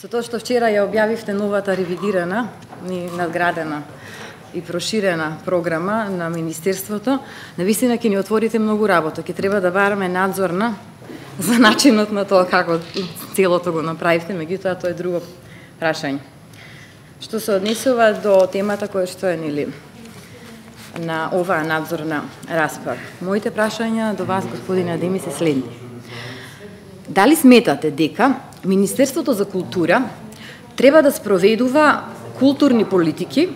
Со тоа што вчера ја објавивте новата ревидирана и надградена и проширена програма на Министерството, навистина ќе ни отворите многу работа. Ќе треба да бараме надзорна за начинот на тоа како целото го направивте, меѓутоа тоа е друго прашање. Што се однесува до темата која што е нели на оваа надзорна расправа. Моите прашања до вас, господине Адеми, се следни. Дали сметате дека Министерството за култура треба да спроведува културни политики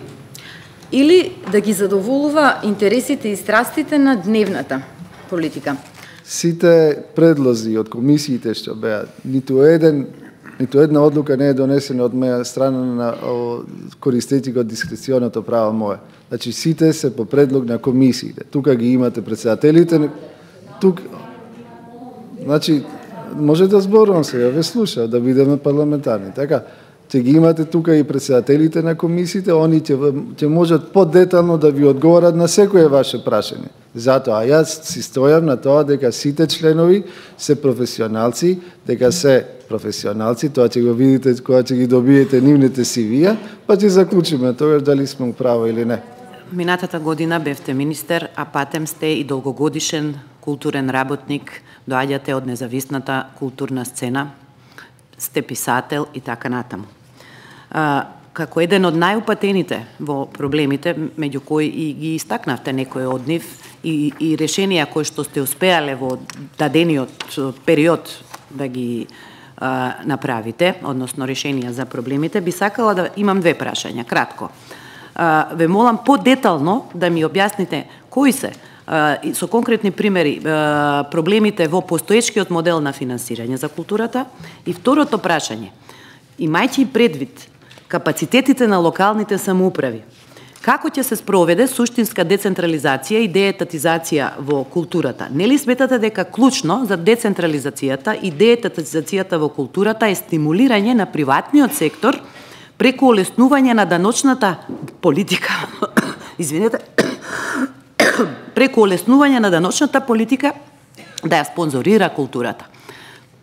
или да ги задоволува интересите и страстите на дневната политика? Сите предлози од комисиите што беа, ниту една одлука не е донесена од моја страна на користејќи го дискреционото право мое. Значи сите се по предлог на комисиите. Тука ги имате председателите. Значи може да зборувам сега, ве слушав, да бидеме парламентарни. Така, ќе ги имате тука и председателите на комисиите, они ќе можат подетално да ви одговорат на секое ваше прашање. Затоа јас си стојам на тоа дека сите членови се професионалци, тоа ќе го видите кога ќе ги добиете нивните CV-ја, па ќе заклучиме тоа дали сме право или не. Минатата година бевте министер, а патем сте и долгогодишен културен работник, доаѓате од независната културна сцена, сте писател и така натаму. Како еден од најупатените во проблемите, меѓу кои и ги истакнавте некои од нив, и решенија кои што сте успеале во дадениот период да ги направите, односно решенија за проблемите, би сакала да имам две прашања, кратко. Ве молам подетално да ми објасните кои се со конкретни примери проблемите во постоечкиот модел на финансирање за културата. И второто прашање, имајќи предвид капацитетите на локалните самоуправи, како ќе се спроведе суштинска децентрализација и деетатизација во културата? Нели сметате дека клучно за децентрализацијата и деетатизацијата во културата е стимулирање на приватниот сектор преку олеснување на даночната политика? Извинете. Преку олеснување на даночната политика да ја спонзорира културата.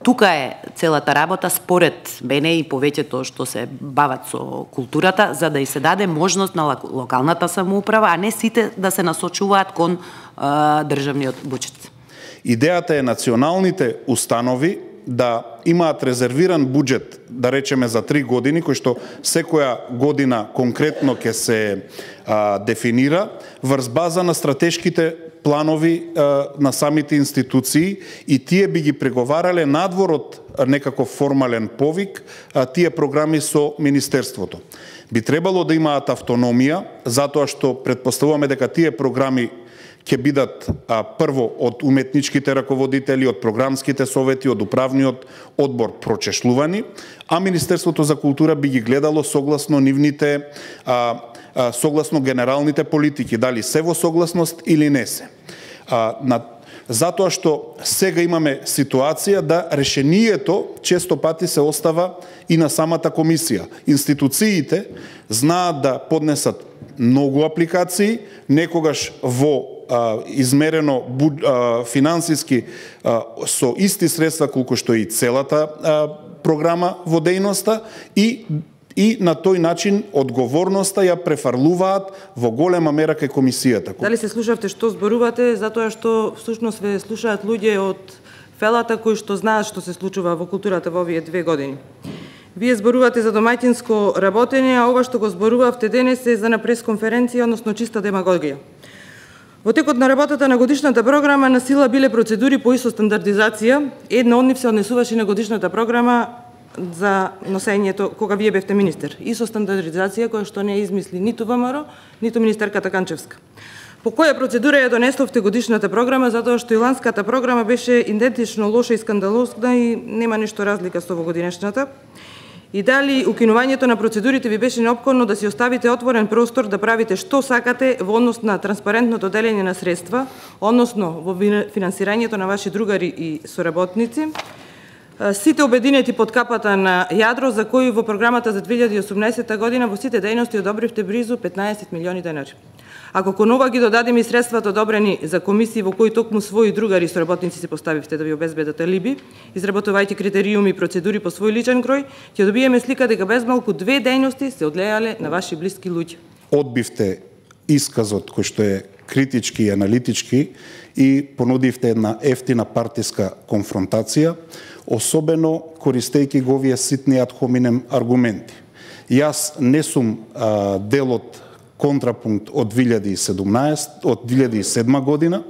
Тука е целата работа според мене и повеќето што се бават со културата, за да и се даде можност на локалната самоуправа, а не сите да се насочуваат кон државниот буџет. Идејата е националните установи да имаат резервиран буџет, да речеме за 3 години, кој што секоја година конкретно ќе се дефинира врз база на стратешките планови на самите институции, и тие би ги преговарале надвор од некаков формален повик тие програми со Министерството. Би требало да имаат автономија, затоа што предпоставуваме дека тие програми ќе бидат прво од уметничките раководители, од програмските совети, од управниот одбор прочешлувани, а Министерството за култура би ги гледало согласно нивните согласно генералните политики, дали се во согласност или не се. Затоа што сега имаме ситуација да решението често пати се остава и на самата комисија. Институциите знаат да поднесат многу апликации, некогаш во измерено финансиски со исти средства колку што и целата програма во дејноста, и на тој начин одговорноста ја префарлуваат во голема мера кај комисијата. Дали се слушавте што зборувате, затоа што всушност ве слушаат луѓе од фелата кои што знаат што се случува во културата во овие 2 години. Вие зборувате за домаќинско работење, а ова што го зборувавте денес е за на пресконференција, односно чиста демагогија. Во текот на работата на годишната програма на сила биле процедури по ИСО стандардизација, една од нив се однесуваше на годишната програма за носењето кога вие бевте министер. ИСО стандардизација која што не измисли ниту ВМРО, ниту министерката Канчевска. По која процедура ја донесовте годишната програма, затоа што и ланската програма беше идентично лоша и скандалозна и нема ништо разлика со овогодинешната? И дали укинувањето на процедурите ви беше неопходно да си оставите отворен простор да правите што сакате во однос на транспарентното делење на средства, односно во финансирањето на ваши другари и соработници, сите обединети под капата на Јадро, за кои во програмата за 2018 година во сите дејности одобривте близу 15 милиони денари. Ако кон ова ги додадеме и средствата одобрени за комисии во кои токму своји другари со работници се поставивте да ви обезбедат алиби, изработувајќи критериуми и процедури по свој личен крој, ќе добиеме слика дека без малку 2 дејности се одлеале на ваши блиски луѓе. Одбивте исказот кој што е критички и аналитички и понудивте една ефтина партиска конфронтација, особено користејќи го овие ситни ad hominem аргументи. Јас не сум дел од контрапункт од 2007 година,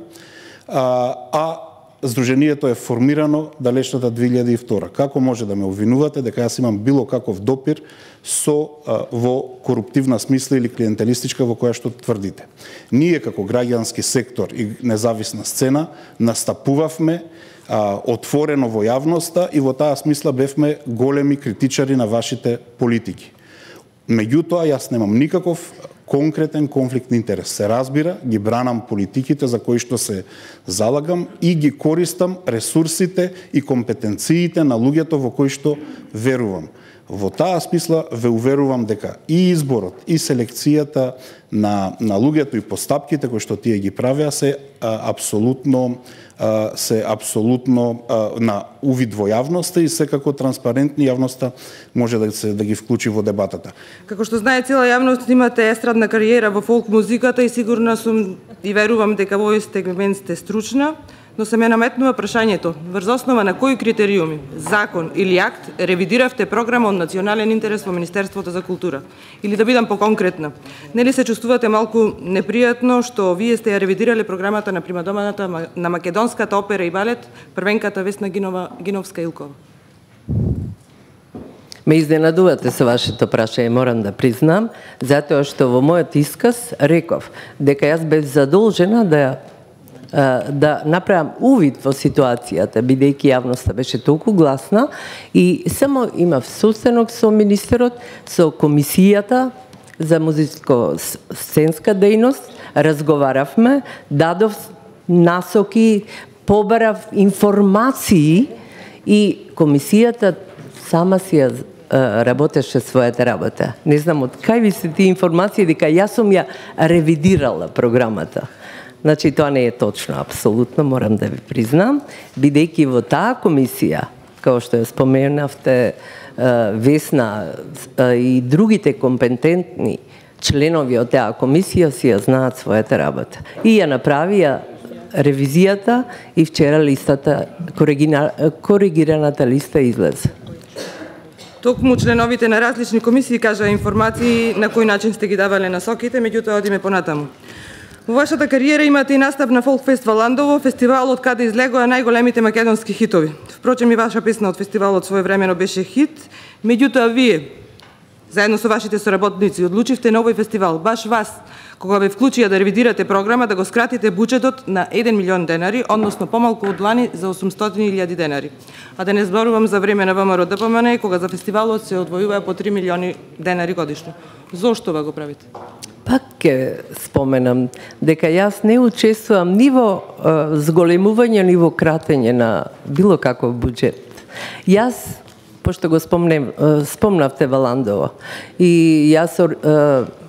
а Сдруженијето е формирано далечната 2002. Како може да ме обвинувате дека јас имам било каков допир во коруптивна смисла или клиентелистичка во која што тврдите? Ние како граѓански сектор и независна сцена настапувавме отворено во јавноста и во таа смисла бевме големи критичари на вашите политики. Меѓутоа, јас немам никаков конкретен конфликт на интерес. Се разбира, ги бранам политиките за кои што се залагам и ги користам ресурсите и компетенциите на луѓето во кои што верувам. Во таа смисла ве уверувам дека и изборот, и селекцијата на луѓето и постапките кои што тие ги правеа се апсолутно на увид во јавноста и секако транспарентни, јавноста може да ги вклучи во дебатата. Како што знае цела јавност, имате естрадна кариера во фолк музиката и сигурна сум и верувам дека во овој сегмент сте стручна, но се ме наметнува прашањето, врз основа на кои критериуми, закон или акт ревидиравте програма од национален интерес во Министерството за култура? Или да бидам поконкретна, нели се чувствувате малку непријатно што вие сте ја ревидирале програмата на примадоманата на македонската опера и балет, првенката Весна Гиновска-Илкова? Ме изненадувате со вашето прашање, морам да признам, затоа што во мојот исказ реков дека јас бев задолжена да направам увид во ситуацијата, бидејќи јавноста беше толку гласна и само имав состанок со министерот, со комисијата за музичко-сценска дејност, разговаравме, дадов насоки, побарав информации и комисијата сама си ја работеше својата работа. Не знам од кај ви се тие информации дека јас сум ја ревидирала програмата. Значи, тоа не е точно, апсолутно, морам да ви признам, бидејќи во таа комисија, како што ја споменавте, Весна и другите компетентни членови од таа комисија си ја знаат својата работа. И ја направија ревизијата и вчера листата, коригираната листа излезе. Токму членовите на различни комисии кажа информации на кој начин сте ги давале насоките, меѓутоа одиме понатаму. Во вашата кариера имате и настап на Фолкфест во Ландово, фестивалот каде излегоа најголемите македонски хитови. Впрочем, и ваша песна од фестивалот своевремено беше хит, меѓутоа вие, заедно со вашите соработници, одлучивте на овој фестивал, баш вас, кога ве вклучија да ревидирате програма, да го скратите буџетот на 1 милион денари, односно помалку од лани за 800.000 денари. А да не зборувам за време на ВМРО ДПМН, кога за фестивалот се одвојуваа по 3 милиони денари годишно. Зошто го правите? Пак ќе споменам дека јас не учествувам ни во зголемување, ни во кратење на било каков буџет. Јас, пошто го спомнавте Валандово, и јас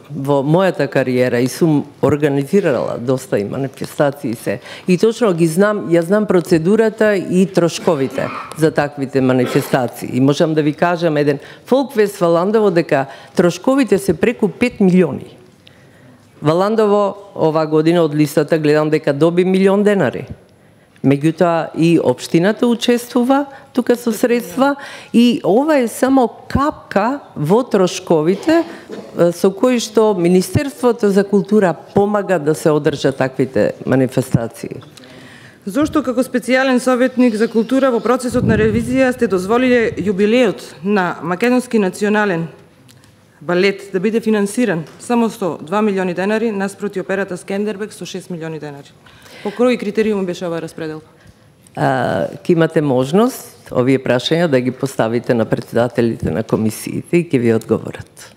во мојата кариера и сум организирала доста и манифестации се. И точно ја знам процедурата и трошковите за таквите манифестации. И можам да ви кажам еден Фолкфест Валандово дека трошковите се преку 5 милиони. Валандово ова година од листата гледам дека доби 1 милион денари. Меѓутоа и општината учествува тука со средства и ова е само капка во трошковите со кои што Министерството за култура помага да се одржат таквите манифестации. Зошто како специјален советник за култура во процесот на ревизија сте дозволиле јубилеот на македонски национален балет да биде финансиран само со 2 милиони денари наспроти операта Скендербег со 6 милиони денари? По кој критериум беше ова распредел? Ке имате можност овие прашања да ги поставите на председателите на комисиите и ќе ви одговорат.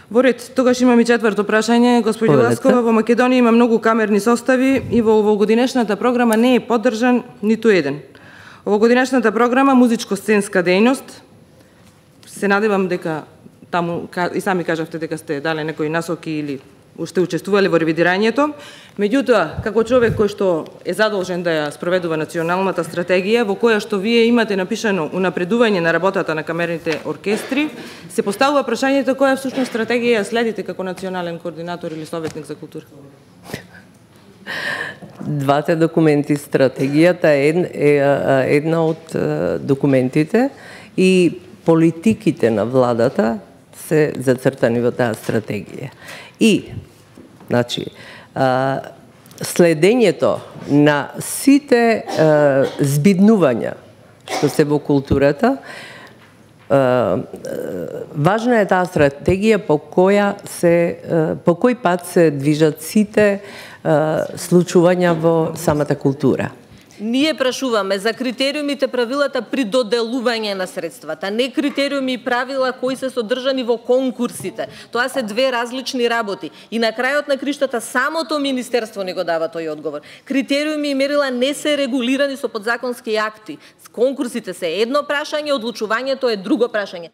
Во ред, тогаш имам и четврто прашање, господи Ласкова. Во Македонија има многу камерни состави и во овогодинешната програма не е поддржан ниту еден. Овогодинешната програма музичко-сценска дејност, се надевам дека таму и сами кажавте дека сте дале некои насоки или уште учествувале во ревидирањето. Меѓутоа, како човек кој што е задолжен да ја спроведува националната стратегија, во која што вие имате напишано унапредување на работата на камерните оркестри, се поставува прашањето која всушност стратегија ја следите како национален координатор или советник за култура? Двата документи, стратегијата е една од документите и политиките на владата се зацртани во таа стратегија. И, значи, следењето на сите збиднувања што се во културата, важна е таа стратегија по кој пат се движат сите случувања во самата култура. Ние прашуваме за критериумите, правилата при доделување на средствата, не критериуми и правила кои се содржани во конкурсите. Тоа се две различни работи. И на крајот на криштата самото министерство не го дава тој одговор. Критериуми и мерила не се регулирани со подзаконски акти. Конкурсите се едно прашање, одлучувањето е друго прашање.